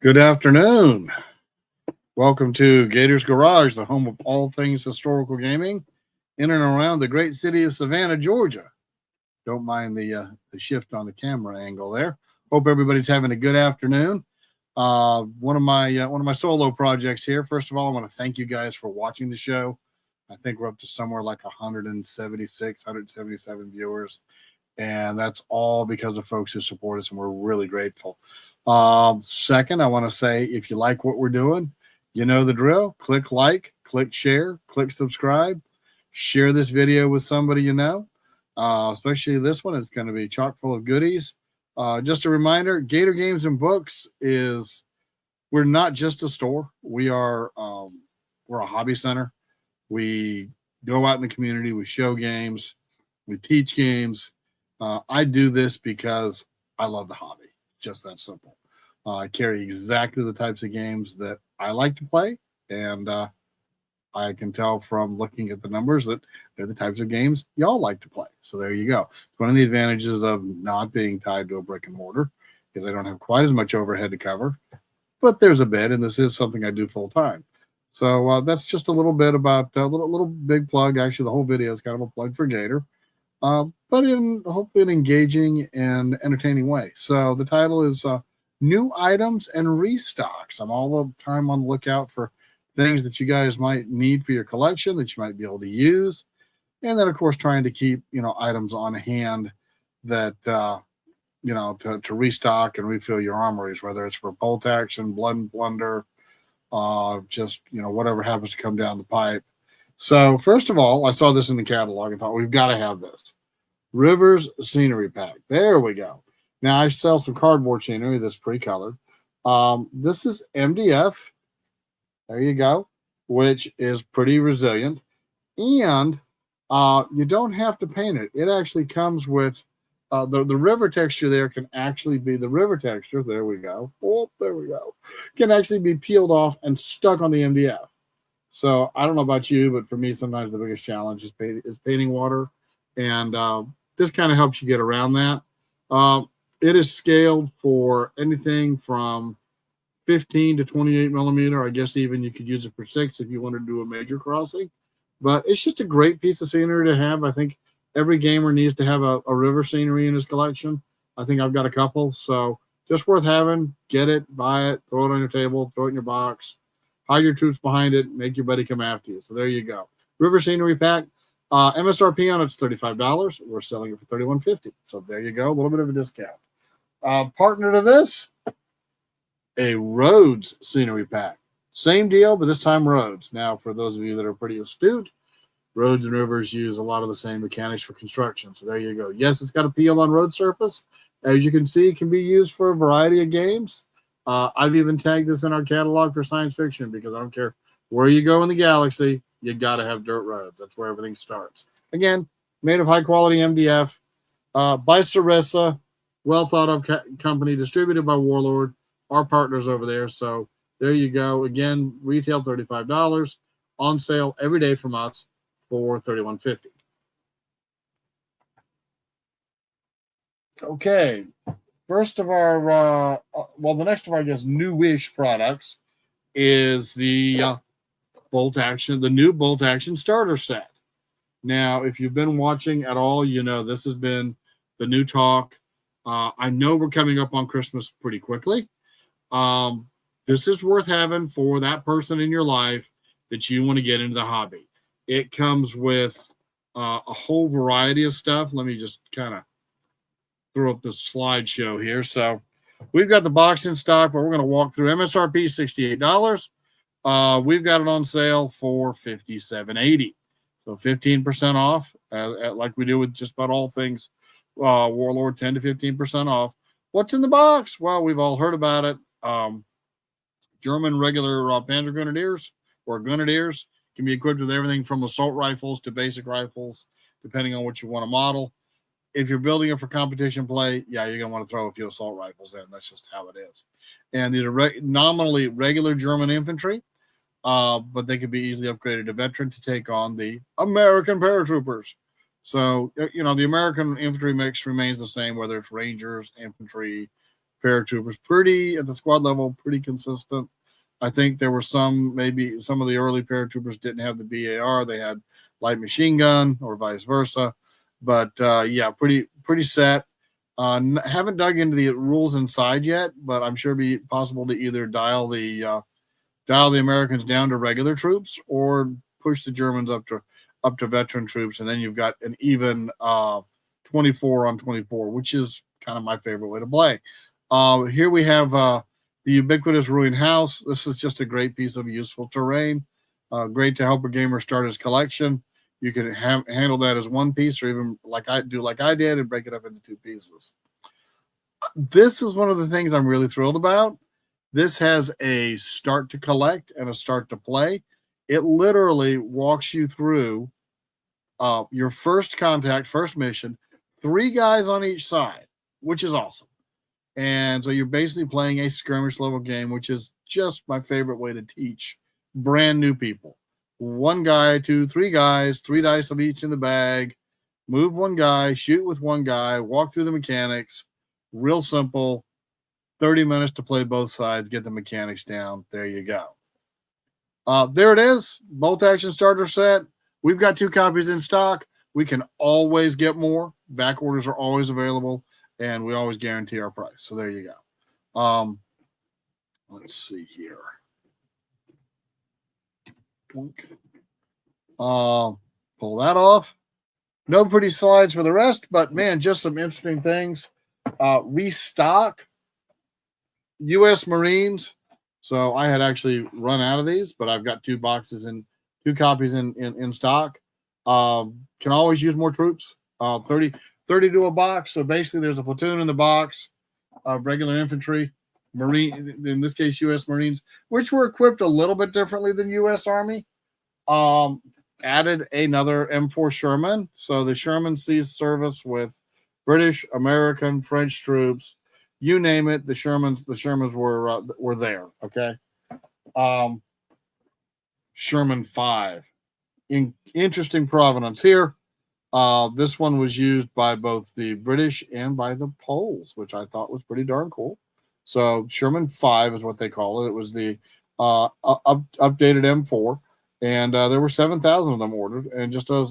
Good afternoon. Welcome to Gator's Garage, the home of all things historical gaming in and around the great city of Savannah, Georgia. Don't mind the shift on the camera angle there. Hope everybody's having a good afternoon. One of my solo projects here. First of all, I want to thank you guys for watching the show. I think we're up to somewhere like 176, 177 viewers. And that's all because of folks who support us, and we're really grateful. Second, I want to say, if you like what we're doing, you know the drill. Click like, click share, click subscribe. Share this video with somebody you know, especially this one. It's going to be chock full of goodies. Just a reminder, Gator Games and Books we're not just a store. We're a hobby center. We go out in the community. We show games. We teach games. I do this because I love the hobby. Just that simple. I carry exactly the types of games that I like to play, and I can tell from looking at the numbers that they're the types of games y'all like to play. So there you go. It's one of the advantages of not being tied to a brick and mortar, is I don't have quite as much overhead to cover, but there's a bit, and this is something I do full time. So that's just a little bit about a little big plug. Actually, the whole video is kind of a plug for Gator. But in hopefully an engaging and entertaining way. So the title is New Items and Restocks. I'm all the time on the lookout for things that you guys might need for your collection that you might be able to use. And then, of course, trying to keep, items on hand that, to restock and refill your armories, whether it's for bolt action, blood and plunder, whatever happens to come down the pipe. So first of all, I saw this in the catalog and thought, we've got to have this. Rivers Scenery Pack. There we go. Now, I sell some cardboard scenery that's pre-colored. This is MDF. There you go, which is pretty resilient. And you don't have to paint it. It actually comes with the river texture there can actually be the river texture. There we go. Oh, there we go. Can actually be peeled off and stuck on the MDF. So I don't know about you, but for me, sometimes the biggest challenge is painting water. And this kind of helps you get around that. It is scaled for anything from 15 to 28 millimeter. I guess even you could use it for 6 if you want to do a major crossing. But it's just a great piece of scenery to have. I think every gamer needs to have a river scenery in his collection. I think I've got a couple. So just worth having. Get it, buy it, throw it on your table, throw it in your box. Hide your troops behind it, make your buddy come after you. So there you go. River Scenery Pack. MSRP on it's $35. We're selling it for $31.50. So there you go. A little bit of a discount. Partner to this, a Roads Scenery Pack. Same deal, but this time Roads. Now, for those of you that are pretty astute, roads and rivers use a lot of the same mechanics for construction. So there you go. Yes, it's got a peel on road surface. As you can see, it can be used for a variety of games. I've even tagged this in our catalog for science fiction because I don't care where you go in the galaxy, you got to have dirt roads. That's where everything starts. Again, made of high-quality MDF by Sarissa, well-thought-of company, distributed by Warlord, our partners over there. So there you go. Again, retail $35, on sale every day from us for $31.50. Okay. First of our, the next of our, I guess, newish products is the new bolt action starter set. Now, if you've been watching at all, you know this has been the new talk. I know we're coming up on Christmas pretty quickly. This is worth having for that person in your life that you want to get into the hobby. It comes with a whole variety of stuff. Let me just kind of throw up the slideshow here. So we've got the box in stock, but we're going to walk through. MSRP $68. We've got it on sale for $57.80. So 15% off, like we do with just about all things Warlord, 10 to 15% off. What's in the box? Well, we've all heard about it. German regular Panzer Grenadiers or Grenadiers can be equipped with everything from assault rifles to basic rifles, depending on what you want to model. If you're building it for competition play, yeah, you're going to want to throw a few assault rifles in. That's just how it is. And these are nominally regular German infantry, but they could be easily upgraded to veteran to take on the American paratroopers. So, the American infantry mix remains the same, whether it's Rangers, infantry, paratroopers. Pretty, at the squad level, pretty consistent. I think there were maybe some of the early paratroopers didn't have the BAR. They had light machine gun or vice versa. But yeah, pretty set. Haven't dug into the rules inside yet, but I'm sure it'd be possible to either dial the Americans down to regular troops or push the Germans up to veteran troops, and then you've got an even 24 on 24, which is kind of my favorite way to play. Here we have the ubiquitous ruined house. This is just a great piece of useful terrain. Great to help a gamer start his collection. You can handle that as one piece, or even like I did, and break it up into two pieces. This is one of the things I'm really thrilled about. This has a start to collect and a start to play. It literally walks you through your first contact, first mission, 3 guys on each side, which is awesome. And so you're basically playing a skirmish level game, which is just my favorite way to teach brand new people. 1 guy, 2, 3 guys, 3 dice of each in the bag, move 1 guy, shoot with 1 guy, walk through the mechanics. Real simple. 30 minutes to play both sides, get the mechanics down. There you go. There it is. Bolt action starter set. We've got 2 copies in stock. We can always get more. Back orders are always available, and we always guarantee our price. So there you go. Let's see here. Pull that off. No pretty slides for the rest, but man, just some interesting things. Restock U.S. Marines. So I had actually run out of these, but I've got 2 boxes and 2 copies in stock. Can always use more troops. 30 to a box. So basically, there's a platoon in the box, regular infantry, Marine, in this case, U.S. Marines, which were equipped a little bit differently than U.S. Army. Added another M4 Sherman. So the Sherman sees service with British, American, French troops. You name it, the Shermans were there. Okay. Sherman 5. Interesting provenance here. This one was used by both the British and by the Poles, which I thought was pretty darn cool. So Sherman 5 is what they call it. It was the updated M4, and there were 7,000 of them ordered, and just a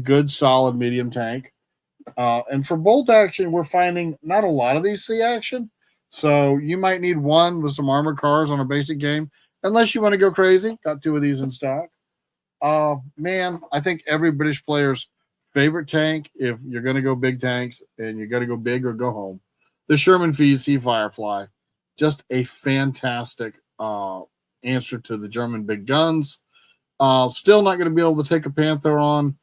good solid medium tank. And for bolt action, we're finding not a lot of these see action. So you might need 1 with some armored cars on a basic game, unless you want to go crazy. Got 2 of these in stock. Man, I think every British player's favorite tank, if you're going to go big tanks and you're going to go big or go home, the Sherman VC Firefly. Just a fantastic answer to the German big guns. Still not going to be able to take a Panther on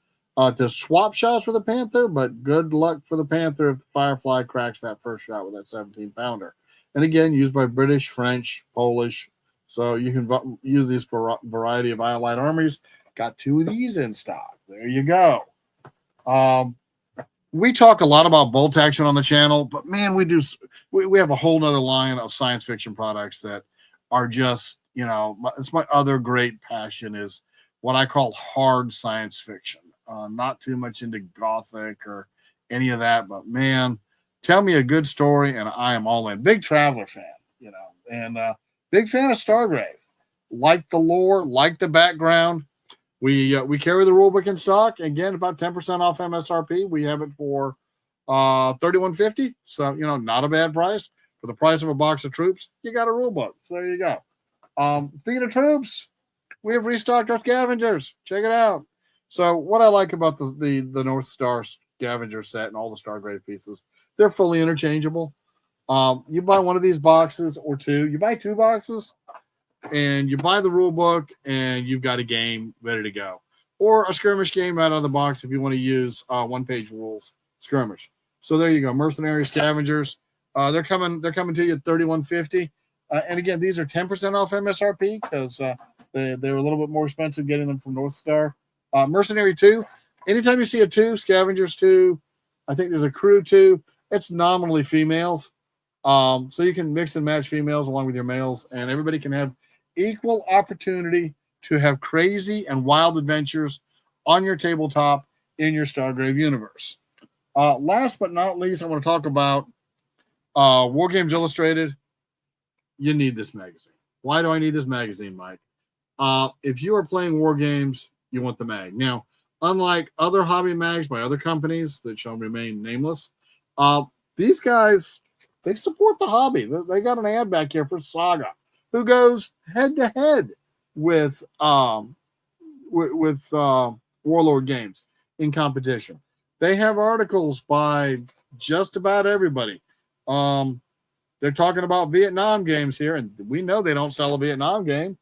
to swap shots with a Panther, but good luck for the Panther if the Firefly cracks that first shot with that 17-pounder. And again, used by British, French, Polish. So you can use these for a variety of allied armies. Got 2 of these in stock. There you go. We talk a lot about bolt action on the channel, but man, we have a whole nother line of science fiction products that are just, it's my other great passion is what I call hard science fiction. Not too much into Gothic or any of that, but man, tell me a good story and I am all in. Big Traveler fan, and big fan of Stargrave. Like the lore, like the background. We carry the rulebook in stock. Again, about 10% off MSRP. We have it for $31.50. So, not a bad price. For the price of a box of troops, you got a rulebook. So there you go. Speaking of troops, we have restocked our Scavengers. Check it out. So what I like about the North Star Scavenger set and all the Stargrave pieces, they're fully interchangeable. You buy one of these boxes or 2. You buy 2 boxes, and you buy the rule book, and you've got a game ready to go. Or a skirmish game right out of the box if you want to use Onepagerules skirmish. So there you go. Mercenary Scavengers. They're coming to you at $31.50. And again, these are 10% off MSRP because they were a little bit more expensive getting them from North Star. Mercenary 2. Anytime you see a 2, Scavengers 2, I think there's a Crew 2. It's nominally females. So you can mix and match females along with your males, and everybody can have equal opportunity to have crazy and wild adventures on your tabletop in your Stargrave universe. Last but not least, I want to talk about Wargames Illustrated, you need this magazine. Why do I need this magazine, Mike? If you are playing war games, you want the mag. Now, unlike other hobby mags by other companies that shall remain nameless, these guys, they support the hobby. They got an ad back here for Saga, who goes head to head with Warlord Games in competition. They have articles by just about everybody. They're talking about Vietnam games here, and we know they don't sell a Vietnam game,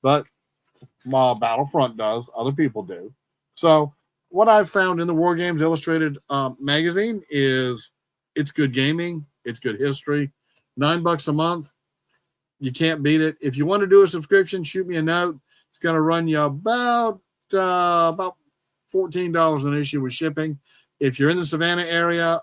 but Battlefront does. Other people do. So what I've found in the War Games Illustrated magazine is it's good gaming. It's good history. $9 a month. You can't beat it. If you want to do a subscription, shoot me a note. It's going to run you about $14 an issue with shipping. If you're in the Savannah area,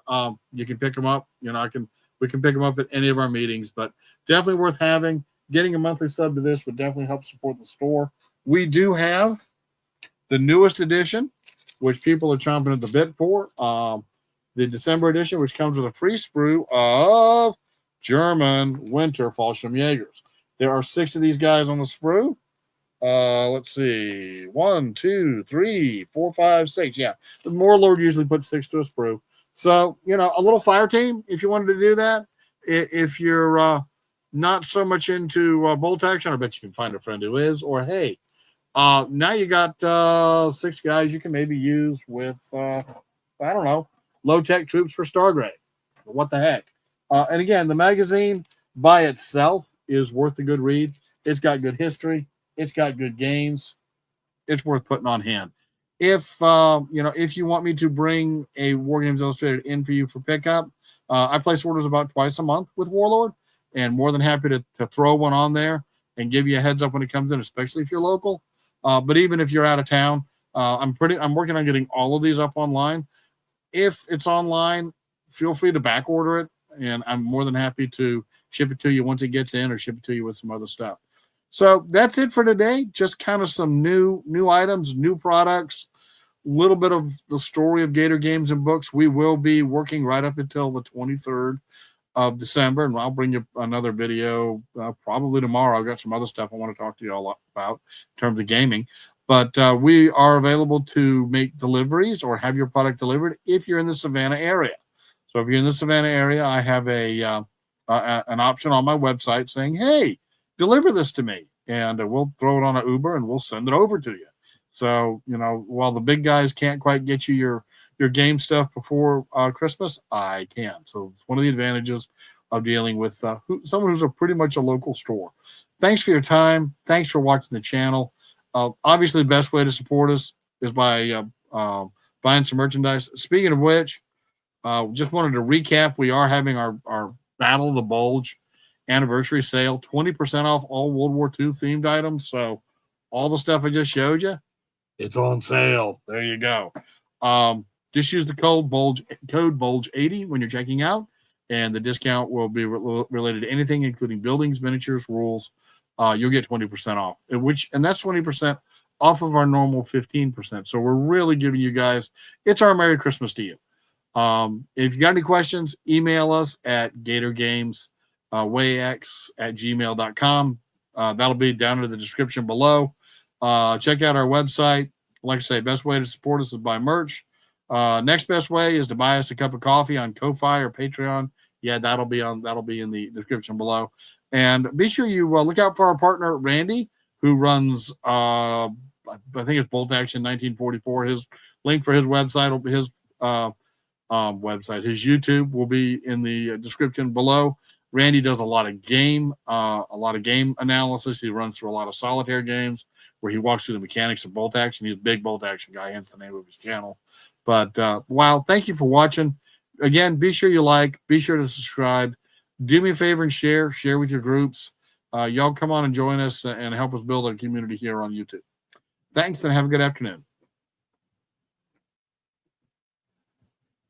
you can pick them up. We can pick them up at any of our meetings, but definitely worth having. Getting a monthly sub to this would definitely help support the store. We do have the newest edition, which people are chomping at the bit for. The December edition, which comes with a free sprue of German Winter Fallschirmjägers. There are 6 of these guys on the sprue. Let's see. 1, 2, 3, 4, 5, 6. Yeah. The Warlord usually puts 6 to a sprue. So, a little fire team, if you wanted to do that. If you're not so much into bolt action, I bet you can find a friend who is. Or, hey, now you got 6 guys you can maybe use with, low-tech troops for Stargrave. What the heck? And again, the magazine by itself is worth a good read. It's got good history. It's got good games. It's worth putting on hand. If you want me to bring a War Games Illustrated in for you for pickup, I place orders about twice a month with Warlord, and more than happy to throw one on there and give you a heads up when it comes in, especially if you're local. But even if you're out of town, I'm working on getting all of these up online. If it's online, feel free to back order it, and I'm more than happy to ship it to you once it gets in, or ship it to you with some other stuff. So that's it for today. Just kind of some new items, new products, a little bit of the story of Gator Games and Books. We will be working right up until the 23rd of December, and I'll bring you another video probably tomorrow. I've got some other stuff I want to talk to you all about in terms of gaming. But we are available to make deliveries or have your product delivered if you're in the Savannah area. So if you're in the Savannah area, I have an option on my website saying, hey, deliver this to me. And we'll throw it on an Uber and we'll send it over to you. So, while the big guys can't quite get you your game stuff before Christmas, I can. So it's one of the advantages of dealing with someone who's pretty much a local store. Thanks for your time. Thanks for watching the channel. Obviously, the best way to support us is by buying some merchandise. Speaking of which, just wanted to recap. We are having our Battle of the Bulge anniversary sale, 20% off all World War II themed items. So all the stuff I just showed you, it's on sale. There you go. Just use the code BULGE80 when you're checking out, and the discount will be related to anything, including buildings, miniatures, rules. You'll get 20% off, and that's 20% off of our normal 15%. So we're really giving you guys, it's our Merry Christmas to you. If you got any questions, email us at gatorgameswayx@gmail.com. That'll be down in the description below. Check out our website. Like I say, best way to support us is buy merch. Next best way is to buy us a cup of coffee on Ko-Fi or Patreon. Yeah, that'll be in the description below. And be sure you look out for our partner, Randy, who runs, I think it's Bolt Action 1944. His link for his website will be his website. His YouTube will be in the description below. Randy does a lot of game analysis. He runs through a lot of solitaire games where he walks through the mechanics of bolt action. He's a big bolt action guy, hence the name of his channel. But wow, thank you for watching. Again, be sure you be sure to subscribe. Do me a favor and share with your groups. Y'all come on and join us and help us build our community here on YouTube. Thanks, and have a good afternoon.